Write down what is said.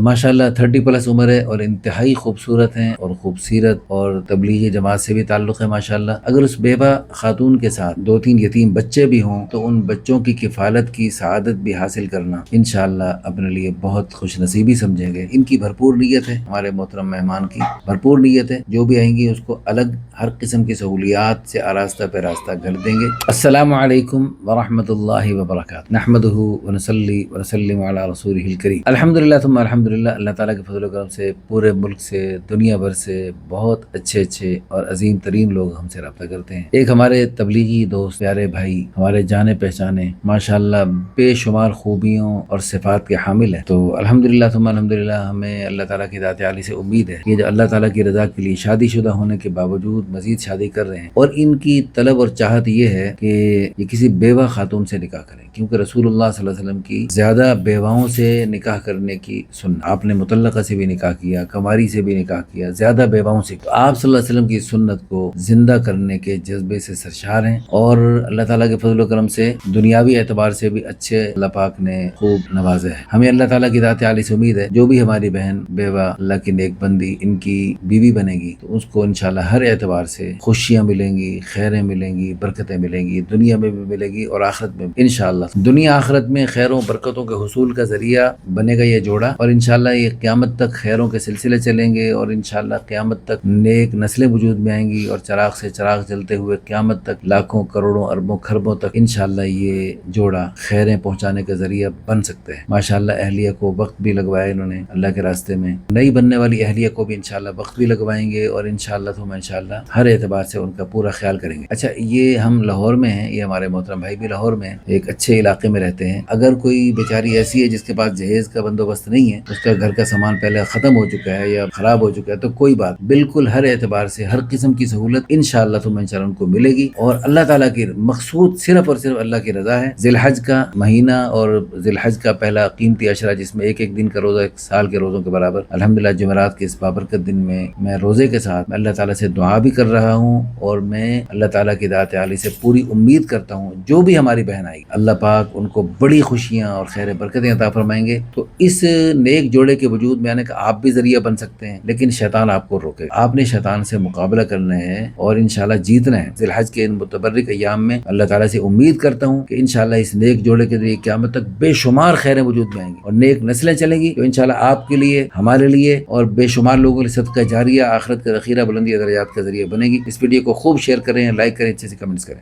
माशाल्लाह 30+ उम्र है और इंतहाई खूबसूरत हैं और खूबसीरत, और तबलीगी जमात से भी ताल्लुक़ है माशाल्लाह। अगर उस बेवा खातून के साथ 2-3 यतीम बच्चे भी हों तो उन बच्चों की किफ़ालत की सआदत भी हासिल करना इंशाअल्लाह अपने लिए बहुत खुश नसीबी समझेंगे। इनकी भरपूर नीयत है, हमारे मोहतरम मेहमान की भरपूर नीयत है। जो भी आएंगी उसको अलग हर किस्म की सहूलियात से आरास्ता पे रास्ता घर देंगे। अस्सलामु अलैकुम वरहमतुल्लाहि वबरकातुहू। नहमदुहु व नसल्ली व नसल्लिमु अला रसूलिहिल करीम। अल्हम्दुलिल्लाह तुम्मा अल्हम्दुलिल्लाह। अल्लाह ताला के फजल करम से पूरे मुल्क से, दुनिया भर से बहुत अच्छे अच्छे और अजीम तरीन लोग हमसे रब्ता करते हैं। एक हमारे तबलीगी दोस्त, प्यारे भाई, हमारे जाने पहचाने माशाल्लाह बेशुमार खूबियों और सिफात के हामिल हैं। तो अल्हम्दुलिल्लाह तुम्मा अल्हम्दुलिल्लाह, हमें अल्लाह ताला की दात आली से उम्मीद है कि जो अल्लाह ताला की रज़ा के लिए शादीशुदा होने के बावजूद मजीद शादी कर रहे हैं, और इनकी तलब और चाहत ये है कि ये किसी बेवा खातून से निकाह करें, क्योंकि रसूलुल्लाह सल्लल्लाहु अलैहि वसल्लम की ज़्यादा बेवाओं से निकाह करने की सुन्नत, आपने मुतल्लका से भी निकाह किया, कमारी से भी निकाह किया, ज़्यादा बेवाओं से। तो आप सल्लल्लाहु अलैहि वसल्लम की सुन्नत को जिंदा करने के जज्बे से सरशार हैं, और अल्लाह ताला के फजल करम से दुनियावी एतबार से भी अच्छे अल्लाह पाक ने खूब नवाजा है। हमें अल्लाह ताला की दात आली से उम्मीद है जो भी हमारी बहन बेवा अल्लाह की नेक बंदी इनकी बीवी बनेगी तो उसको इंशाल्लाह हर एतबार से खुशियाँ मिलेंगी, खैरें मिलेंगी, बरकतें मिलेंगी, दुनिया में भी मिलेगी और आखिरत में इंशाल्लाह। दुनिया आखिरत में खैरों बरकतों के हुसूल का जरिया बनेगा ये जोड़ा, और इंशाल्लाह ये क़यामत तक खैरों के सिलसिले चलेंगे, और इंशाल्लाह क़यामत तक नेक नस्लें वजूद में आएंगी, और चिराग से चिराग जलते हुए क़यामत तक लाखों करोड़ों अरबों खरबों तक इंशाल्लाह ये जोड़ा खैरें पहुँचाने का जरिया बन सकते हैं। माशाल्लाह अहलिया को वक्त भी लगवाया इन्होंने अल्लाह के रास्ते में, नई बनने वाली अहलिया को भी इंशाल्लाह वक्त भी लगवाएंगे, और इंशाल्लाह तो हम इंशाल्लाह हर एतबार से उनका पूरा ख्याल करेंगे। अच्छा, ये हम लाहौर में हैं, ये हमारे मोहतरम भाई भी लाहौर में हैं, एक अच्छे इलाके में रहते हैं। अगर कोई बेचारी ऐसी है जिसके पास जहेज का बंदोबस्त नहीं है, उसका घर का सामान पहले ख़त्म हो चुका है या खराब हो चुका है, तो कोई बात, बिल्कुल हर एतबार से हर किस्म की सहूलत इंशाअल्लाह तो इंशाअल्लाह उनको मिलेगी। और अल्लाह ताला की मकसूद सिर्फ और सिर्फ अल्लाह की रज़ा है। ज़िलहज का महीना और ज़िलहज का पहला कीमती अशरा, जिसमें एक एक दिन का रोज़ा एक साल के रोज़ों के बराबर, अल्हम्दुलिल्लाह जुमेरात के इस बाबरकत दिन में मैं रोज़े के साथ मैं अल्लाह ताला से दुआ भी कर रहा हूँ, और मैं अल्लाह ताला की दात आली से पूरी उम्मीद करता हूँ जो भी हमारी बहन आएगी अल्लाह पाक उनको बड़ी खुशियाँ और खैर बरकतें अता फरमाएंगे। तो इस नेक जोड़े के वजूद में आने का आप भी जरिया बन सकते हैं, लेकिन शैतान आपको रोके। आपने शैतान से मुकाबला करना है और इंशाल्लाह जीतना है। ज़िलहज के इन मुतबर्रिक अय्याम में अल्लाह ताला से उम्मीद करता हूँ कि इंशाल्लाह इस नेक जोड़े के जरिए क़यामत तक बेशुमार खैरें वजूद में आएंगी और नेक नस्लें चलेंगी, तो इंशाल्लाह आपके लिए, हमारे लिए और बेशुमार लोगों के लिए सदका जारिया आखिरत का ज़ख़ीरा बुलंदी दरजात का जरिए बनेगी। इस वीडियो को खूब शेयर करें, लाइक करें, अच्छे से कमेंट्स करें।